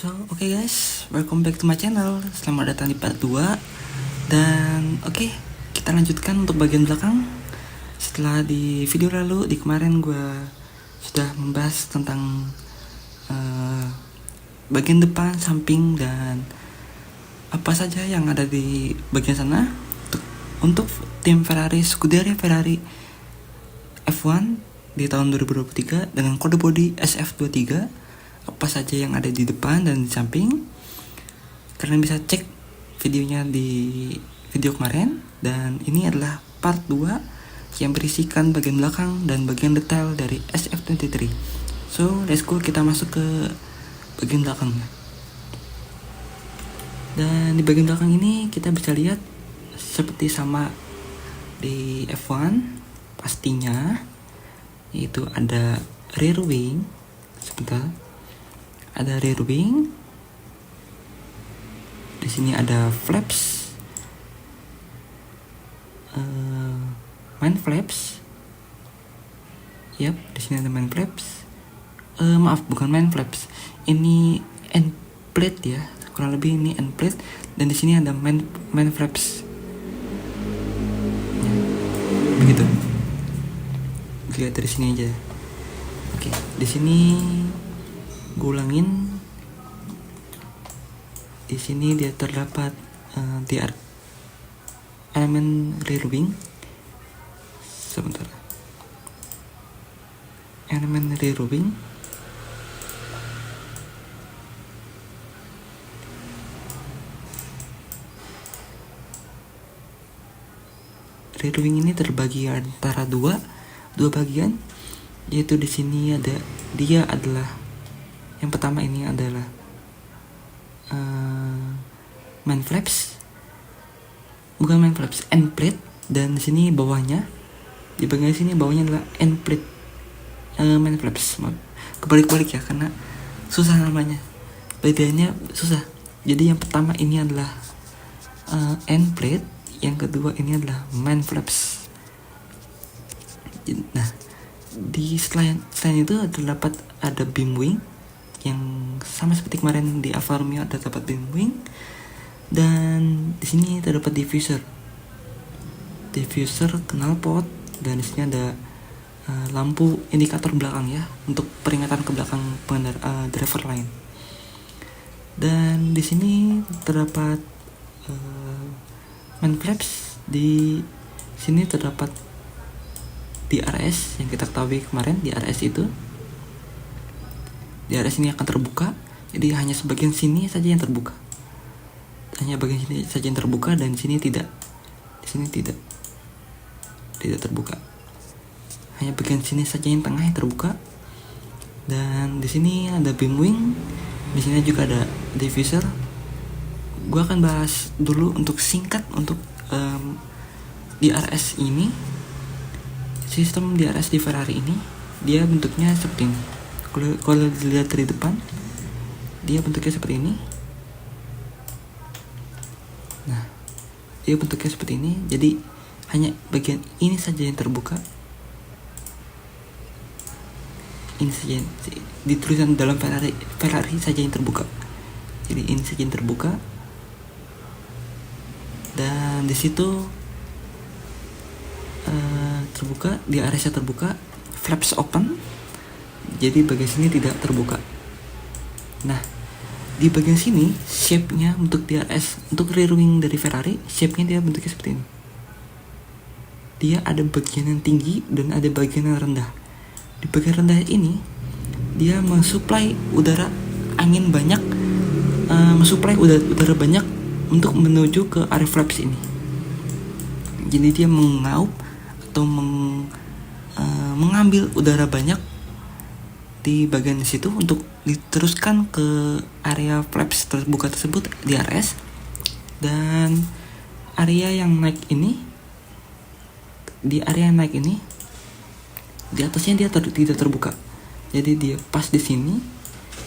Oke guys, welcome back to my channel. Selamat datang di part 2. Dan kita lanjutkan untuk bagian belakang. Setelah di video lalu, di kemarin gue sudah membahas tentang bagian depan, samping, dan apa saja yang ada di bagian sana untuk tim Ferrari, Scuderia Ferrari F1 di tahun 2023 dengan kode bodi SF23. Apa saja yang ada di depan dan di samping. Kalian bisa cek videonya di video kemarin. Dan ini adalah part 2 yang berisikan bagian belakang dan bagian detail dari SF23. So let's go, kita masuk ke bagian belakangnya. Dan di bagian belakang ini kita bisa lihat seperti sama di F1 pastinya, yaitu ada rear wing. Sebentar, ada rear wing. Di sini ada flaps, main flaps. Yap, di sini ada main flaps. Maaf, bukan main flaps. Ini end plate ya, kurang lebih ini end plate. Dan di sini ada main flaps. Ya, begitu. Lihat dari sini aja. Oke, di sini gue ulangin. Di sini dia terdapat elemen rear wing. Sebentar. Elemen rear wing. Rear wing ini terbagi antara dua bagian, yaitu di sini dia adalah yang pertama, ini adalah main flaps, bukan main flaps, end plate. Dan di sini bawahnya, di bagian sini bawahnya adalah end plate, main flaps. Kebalik-balik ya, karena susah namanya, bedanya susah. Jadi yang pertama ini adalah end plate, yang kedua ini adalah main flaps. Nah, di selain itu terdapat ada beam wing yang sama seperti kemarin di Alfa Romeo, terdapat beam wing. Dan di sini terdapat diffuser knalpot. Dan di sini ada lampu indikator belakang ya, untuk peringatan ke belakang pengendara, driver lain. Dan di sini terdapat main flaps. Di sini terdapat DRS yang kita ketahui kemarin. DRS ini akan terbuka, jadi hanya sebagian sini saja yang terbuka. Hanya bagian sini saja yang terbuka, dan di sini tidak terbuka. Hanya bagian sini saja yang tengah yang terbuka. Dan di sini ada beam wing. Di sini juga ada diffuser. Gua akan bahas dulu untuk singkat untuk DRS ini. Sistem DRS di Ferrari ini dia bentuknya seperti ini. Kalau dilihat dari depan, dia bentuknya seperti ini. Nah, dia bentuknya seperti ini. Jadi hanya bagian ini saja yang terbuka. Ini saja ditulisan dalam Ferrari saja yang terbuka. Jadi ini saja yang terbuka. Dan di situ terbuka, di area terbuka, flaps open. Jadi bagian sini tidak terbuka. Nah, di bagian sini shape-nya untuk DRS, untuk rear wing dari Ferrari, shape-nya dia bentuknya seperti ini. Dia ada bagian yang tinggi dan ada bagian yang rendah. Di bagian rendah ini dia mensuplai udara angin banyak, mensuplai udara banyak untuk menuju ke area flaps ini. Jadi dia mengaup atau mengambil udara banyak di bagian situ untuk diteruskan ke area flaps terbuka tersebut, DRS. Dan area yang naik ini, di area yang naik ini, di atasnya dia tidak terbuka. Jadi dia pas di sini,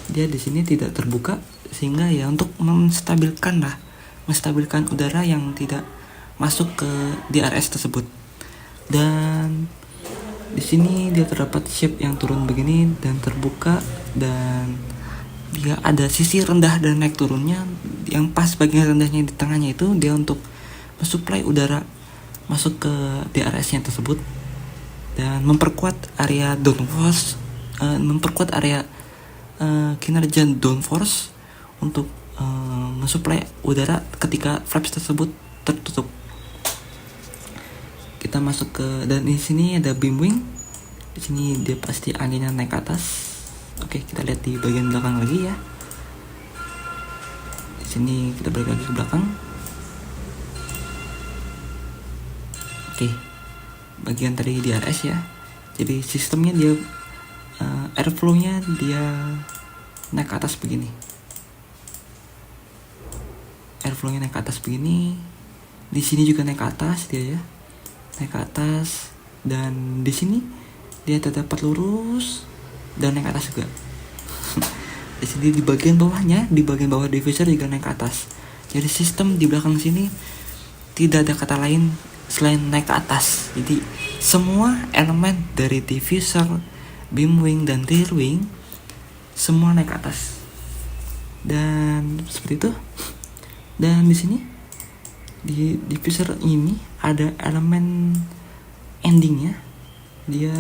dia di sini tidak terbuka, sehingga ya untuk menstabilkan udara yang tidak masuk ke DRS tersebut. Dan di sini dia terdapat shape yang turun begini dan terbuka, dan dia ada sisi rendah dan naik turunnya. Yang pas bagian rendahnya di tengahnya itu dia untuk mensuplai udara masuk ke DRS-nya tersebut dan memperkuat area downforce, memperkuat area kinerja downforce untuk mensuplai udara ketika flaps tersebut tertutup. Kita masuk ke, dan di sini ada beam wing. Di sini dia pasti anginnya naik ke atas. Oke, kita lihat di bagian belakang lagi ya. Di sini kita balik lagi ke belakang. Oke, bagian tadi DRS ya. Jadi sistemnya dia airflow-nya dia naik ke atas begini. Airflow-nya naik ke atas begini. Di sini juga naik ke atas dia ya. Naik ke atas, dan di sini dia terdapat lurus dan naik ke atas juga. Di sini di bagian bawahnya, di bagian bawah diffuser juga naik ke atas. Jadi sistem di belakang sini tidak ada kata lain selain naik ke atas. Jadi semua elemen dari diffuser, beam wing dan rear wing semua naik ke atas. Dan seperti itu. Dan di sini di diffuser ini ada elemen endingnya. Dia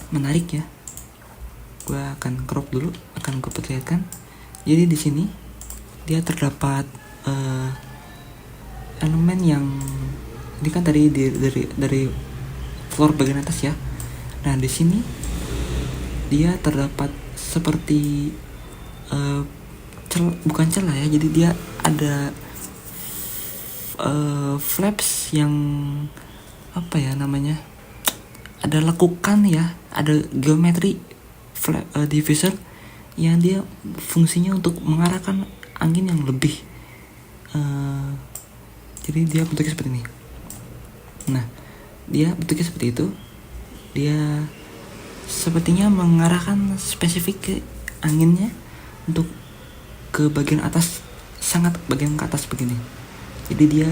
menarik ya. Gue akan crop dulu, akan gue perlihatkan. Jadi di sini dia terdapat elemen yang ini kan tadi dari floor bagian atas ya. Nah di sini dia terdapat seperti bukan celah ya. Jadi dia ada flaps yang apa ya namanya? Ada lekukan ya, ada geometri diffuser yang dia fungsinya untuk mengarahkan angin yang lebih. Jadi dia bentuknya seperti ini. Nah, dia bentuknya seperti itu. Dia sepertinya mengarahkan spesifik ke anginnya untuk ke bagian atas, sangat bagian ke atas begini. Jadi dia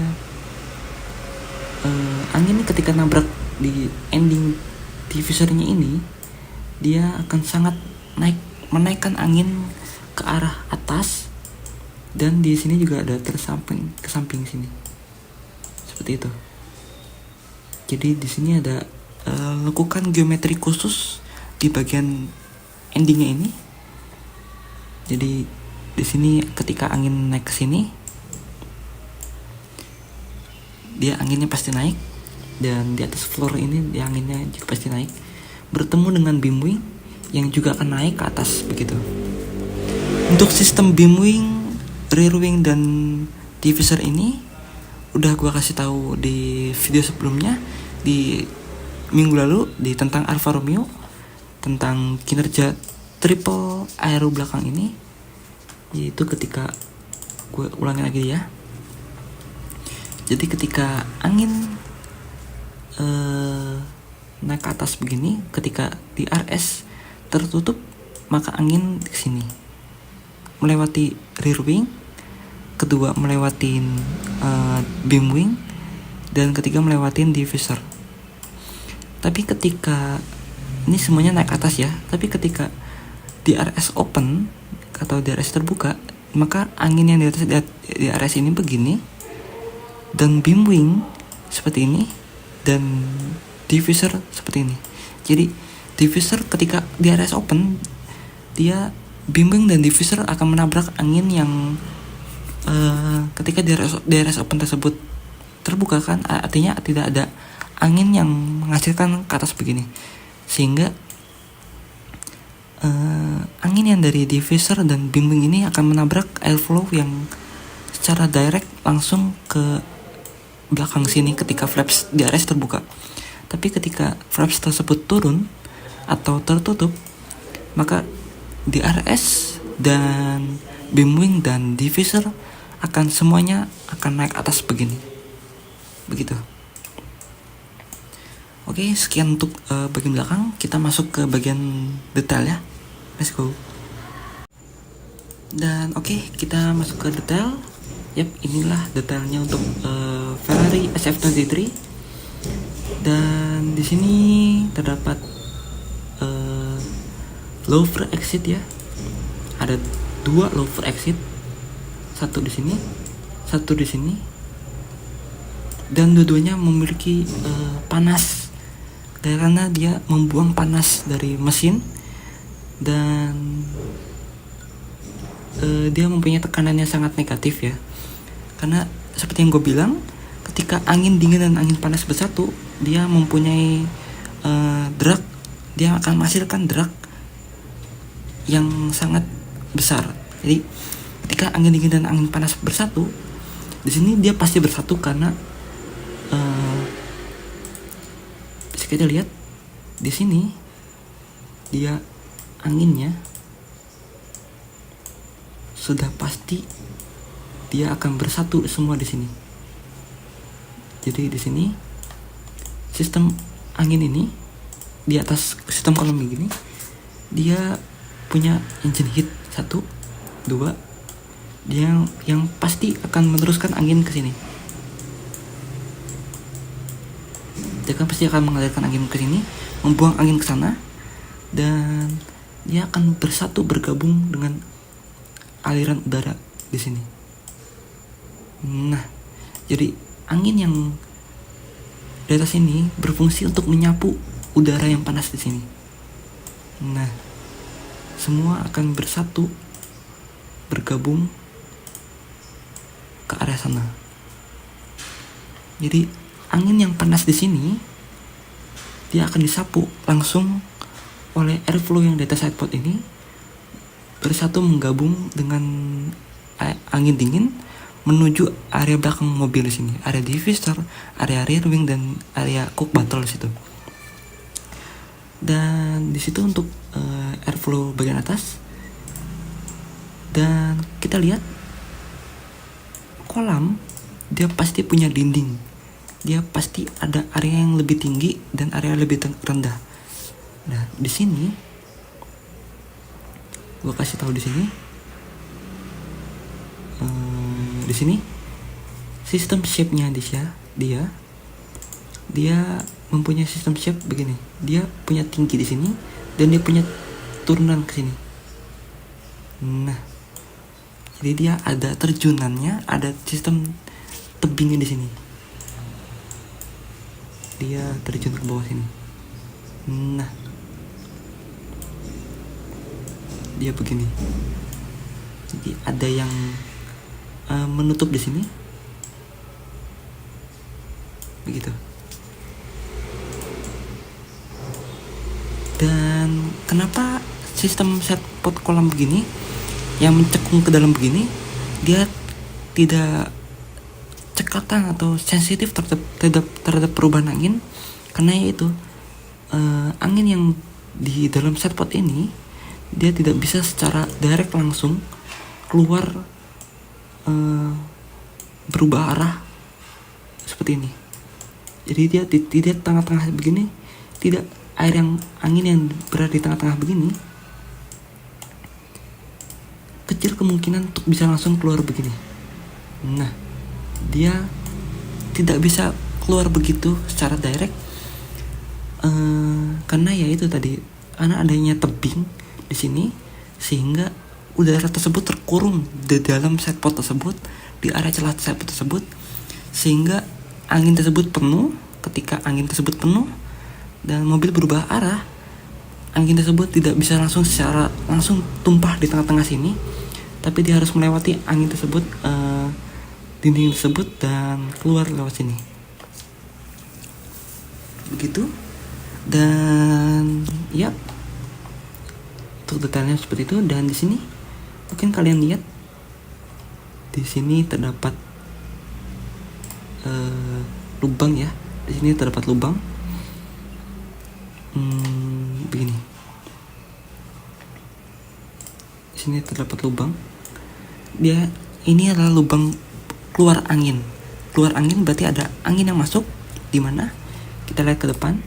angin ini ketika nabrak di ending diffusernya ini, dia akan sangat menaikkan angin ke arah atas, dan di sini juga ada ke samping sini seperti itu. Jadi di sini ada lekukan geometri khusus di bagian endingnya ini. Jadi di sini ketika angin naik ke sini, dia anginnya pasti naik, dan di atas floor ini dia anginnya juga pasti naik, bertemu dengan beam wing yang juga akan naik ke atas begitu. Untuk sistem beam wing, rear wing dan diffuser ini udah gue kasih tahu di video sebelumnya, di minggu lalu, di tentang Alfa Romeo, tentang kinerja triple aero belakang ini. Yaitu ketika gue ulangi lagi ya. Jadi ketika angin naik ke atas begini, ketika DRS tertutup, maka angin ke sini melewati rear wing, kedua melewati beam wing, dan ketiga melewati diffuser. Tapi ketika ini semuanya naik ke atas ya, tapi ketika DRS open atau DRS terbuka, maka angin yang di atas DRS ini begini, dan beam wing seperti ini, dan diffuser seperti ini. Jadi diffuser ketika DRS open, dia beam wing dan diffuser akan menabrak angin yang ketika DRS open tersebut terbuka kan, artinya tidak ada angin yang menghasilkan ke atas begini, sehingga angin yang dari diffuser dan beam wing ini akan menabrak airflow yang secara direct langsung ke belakang sini ketika flaps DRS terbuka. Tapi ketika flaps tersebut turun atau tertutup, maka DRS dan beam wing dan diffuser akan semuanya akan naik atas begini. Begitu. Oke, sekian untuk bagian belakang. Kita masuk ke bagian detail ya. Let's go. Dan oke, kita masuk ke detail. Yap, inilah detailnya untuk Ferrari SF23. Dan di sini terdapat lower exit ya, ada 2 lower exit, satu di sini, satu di sini, dan dua-duanya memiliki panas karena dia membuang panas dari mesin, dan dia mempunyai tekanan yang sangat negatif ya, karena seperti yang gue bilang, ketika angin dingin dan angin panas bersatu, dia mempunyai drag, dia akan menghasilkan drag yang sangat besar. Jadi ketika angin dingin dan angin panas bersatu, di sini dia pasti bersatu karena bisa kita lihat di sini dia anginnya sudah pasti dia akan bersatu semua di sini. Jadi di sini sistem angin ini di atas sistem kolom begini, dia punya engine heat 1, 2, dia yang pasti akan meneruskan angin ke sini. Dia kan pasti akan mengalirkan angin ke sini, membuang angin ke sana, dan dia akan bersatu bergabung dengan aliran udara di sini. Nah, jadi angin yang di atas ini berfungsi untuk menyapu udara yang panas di sini. Nah, semua akan bersatu bergabung ke area sana. Jadi angin yang panas di sini dia akan disapu langsung oleh airflow yang di atas sidepod ini, bersatu menggabung dengan angin dingin menuju area belakang mobil di sini, area diffuser, area rear wing, dan area cook bottle di situ. Dan di situ untuk airflow bagian atas. Dan kita lihat kolam dia pasti punya dinding, dia pasti ada area yang lebih tinggi dan area lebih rendah. Nah, di sini gue kasih tahu di sini, di sini sistem shape-nya dia mempunyai sistem shape begini. Dia punya tinggi di sini dan dia punya turunan ke sini. Nah, jadi dia ada terjunannya, ada sistem tebingnya di sini. Dia terjun ke bawah sini. Nah, dia begini. Jadi ada yang menutup di sini. Begitu. Dan kenapa sistem set pot kolam begini yang mencekung ke dalam begini, dia tidak cekatan atau sensitif terhadap perubahan angin, karena yaitu angin yang di dalam set pot ini dia tidak bisa secara direct langsung keluar berubah arah seperti ini. Jadi dia tidak tengah-tengah begini, tidak angin yang berada di tengah-tengah begini kecil kemungkinan untuk bisa langsung keluar begini. Nah, dia tidak bisa keluar begitu secara direct karena ya itu tadi, karena adanya tebing di sini, sehingga udara tersebut terkurung di dalam setpot tersebut, di area celah setpot tersebut, sehingga angin tersebut penuh. Ketika angin tersebut penuh dan mobil berubah arah, angin tersebut tidak bisa langsung tumpah di tengah-tengah sini, tapi dia harus melewati angin tersebut, dinding tersebut, dan keluar lewat sini. Begitu. Dan ya, untuk detailnya seperti itu. Dan di sini mungkin kalian lihat di sini terdapat lubang ya. Di sini terdapat lubang. Begini. Di sini terdapat lubang. Ini adalah lubang keluar angin. Keluar angin berarti ada angin yang masuk. Di mana? Kita lihat ke depan.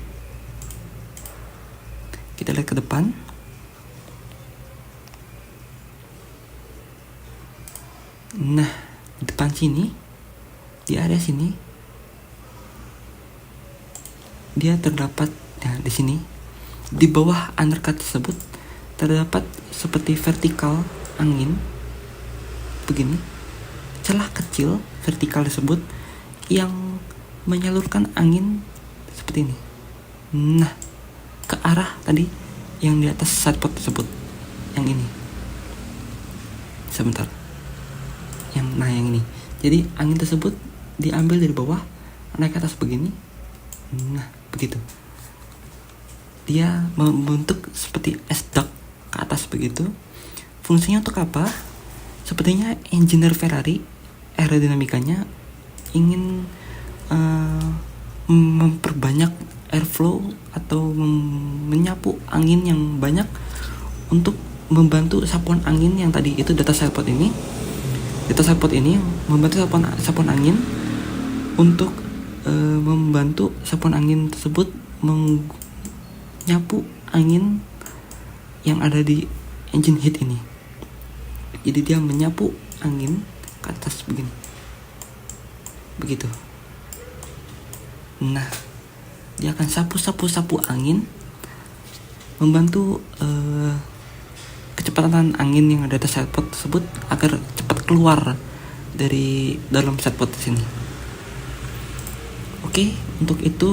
Nah, di depan sini, di area sini, dia terdapat, nah di sini, di bawah undercut tersebut terdapat seperti vertikal angin begini, celah kecil vertikal tersebut yang menyalurkan angin seperti ini. Nah, ke arah tadi yang di atas sidepod tersebut, yang ini. Sebentar. Yang ini. Jadi angin tersebut diambil dari bawah naik ke atas begini. Nah, begitu. Dia membentuk seperti es duct ke atas begitu. Fungsinya untuk apa? Sepertinya engineer Ferrari aerodinamikanya ingin memperbanyak airflow atau menyapu angin yang banyak untuk membantu sapuan angin yang tadi itu data sidepod ini. Data sidepod ini membantu sapuan angin untuk membantu sapuan angin tersebut menyapu angin yang ada di engine head ini. Jadi dia menyapu angin ke atas begini. Begitu. Nah, dia akan sapu angin, membantu kecepatan angin yang ada di sidepod tersebut agar cepat keluar dari dalam sidepod sini. Oke, untuk itu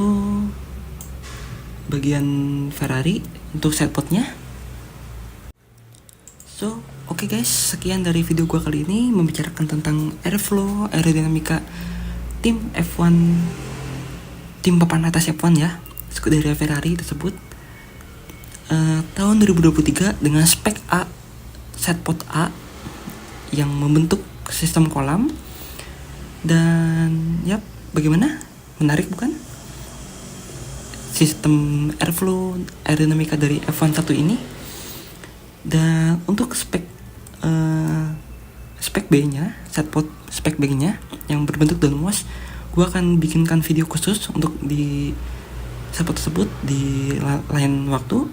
bagian Ferrari untuk sidepodnya. So, oke guys, sekian dari video gue kali ini membicarakan tentang airflow, aerodinamika tim F1, tim papan atas F1 ya, Scuderia Ferrari tersebut tahun 2023 dengan spek A, sidepod A yang membentuk sistem kolam. Dan ya, bagaimana? Menarik bukan? Sistem airflow, aerodinamika dari F1 1 ini. Dan untuk spek B-nya, sidepod spek B-nya yang berbentuk downwash, gue akan bikinkan video khusus untuk di sidepod tersebut di lain waktu.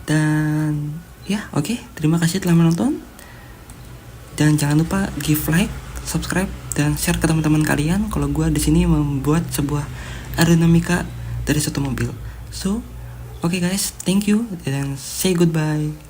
Dan ya, oke, terima kasih telah menonton. Dan jangan lupa give like, subscribe, dan share ke teman-teman kalian kalau gue di sini membuat sebuah aerodinamika dari suatu mobil. So, okay guys, thank you and say goodbye.